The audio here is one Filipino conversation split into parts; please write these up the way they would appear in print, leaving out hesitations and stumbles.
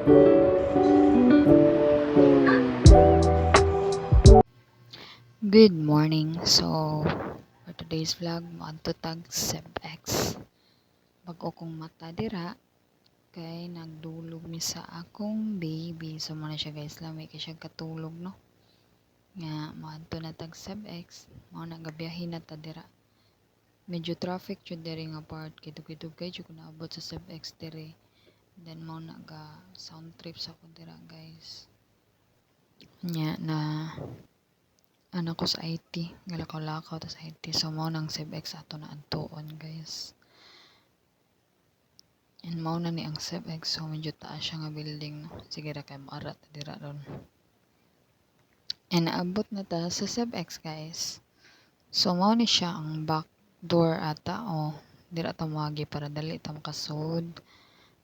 Good morning. So, for today's vlog, maadto tag SebX. Bago kong mata dira, kay nagdulog mi sa akong baby. So, muna siya guys, lamay kay siya katulog, no? Nga, maadto na tag SebX. Mao na gabiyahin na ta dira. Medyo traffic jud diri nga part. Kitug-kitug kay jud ko naabot sa SebX diri. Then, mao na ga sound trip sa ko dira, guys. Nya na anak ko sa IT, galakaw-lakaw ta sa IT. So, mao nang SebX ato na adtuon, guys. And mao na ni ang SebX. So, medyo taas siya nga building, no? Sige ra kay maarat dira ron. And naabot na ta sa SebX, guys. So, mao ni siya ang back door ata, o dira ta moagi para dali ta makasud.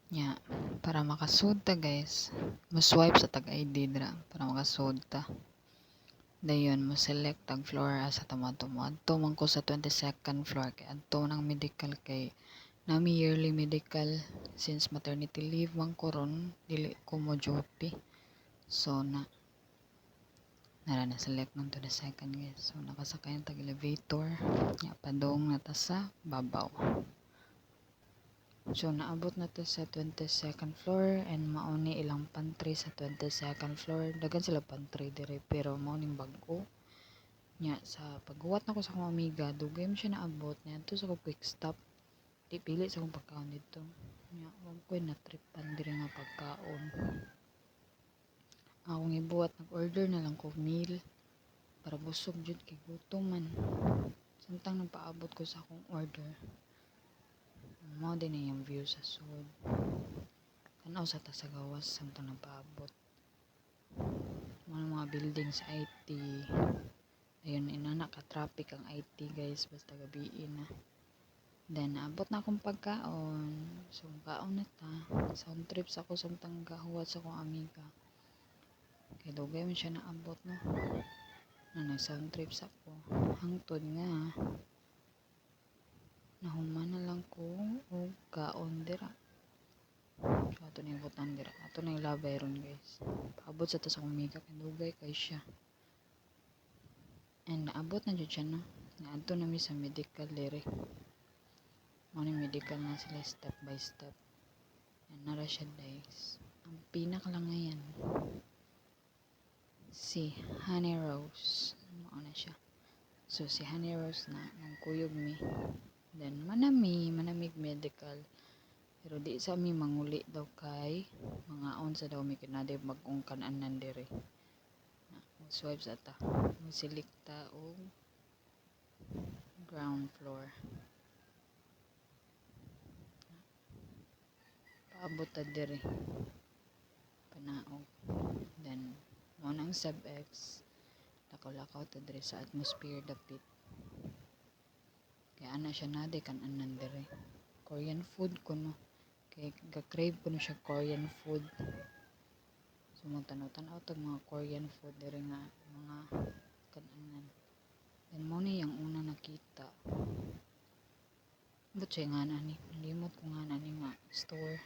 Nya, para makasud ta, guys, mo swipe sa tag ID dira para makasud ta. Dayon mo select tag floor asa tamato mo. Adto man ko sa 22nd floor kay adto nang medical kay nami yearly medical since maternity leave man ko ron, dili ko mo duty. So nara na select man to the second, guys. So nakasakay ang tag elevator. Nya padong na ta sa babaw. So naabot na to sa 22nd floor and mao ni ilang pantry sa 22nd floor. Dagan sila pantry dire pero mao ning bag-o. Nya sa paghuwat na ko sa akong amiga, dugay mo siya naabot niya to sa ko quick stop. Di pili sa akong pagkaon dito. Nya wag ko na tripan dire nga pagkaon. Akong ibuhat, nag-order na lang ko meal para busog jud kay gutom man. Samtang nagpaabot ko sa akong order, mao din na yung view sa sud. Tanaw sa ta sa gawas samtang nagpaabot. Mga building sa IT. Ayun, inana ka traffic ang IT, guys, basta gabiin na. Then naabot na akong pagkaon. So kaon na ta. Sound trips ako samtang gahuwat sa akong amiga. Kay dugay man siya naabot, no. Na nag-sound trips ako. Hangtod nga nahuman na lang ko og kaon dira. So ato na yung butang dira. Ato na yung labay ron, guys. Paabot sa ta sa akong amiga kay dugay kay siya. And naabot na dyan siya, no. Naadto na mi sa medical diri. Mao ni medical na sila step by step. And nara siya, guys. Ang pinakalangayan si Honey Rose. Mao na siya. So si Honey Rose na nang kuyog mi. Then manamig medical. Pero di sa mi manguli daw kay mga sa daw mi kinade mag-ungkan-anan diri. Swipe sa ta. Magselikta og ground floor. Paabot ta diri. Panaog. Then mo nang SebX. Lakaw-lakaw ta diri sa atmosphere dapit. Kaya ana siya nade kan-anan diri. Korean food ko, no. Kay ga-crave ko na siya Korean food. So magtanaw-tanaw tag mga Korean food diri nga mga kan-anan. Then mo ni yung una nakita. But siya nga na ni. Nalimot ko nga na ni nga store.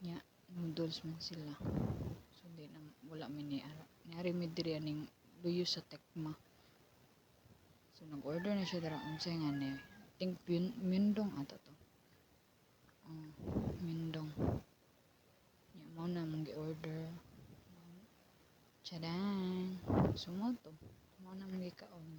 Nya, noodles man sila. So di na wala mi ni ara. Niari mi diri aning luyo sa Tekma. So nag-order na siya dara unsay nga ni. I think Mindong ata to. Mindong. Nya mo na mong gi-order. Tchadan! Sumo to. Mo na mong gikaon,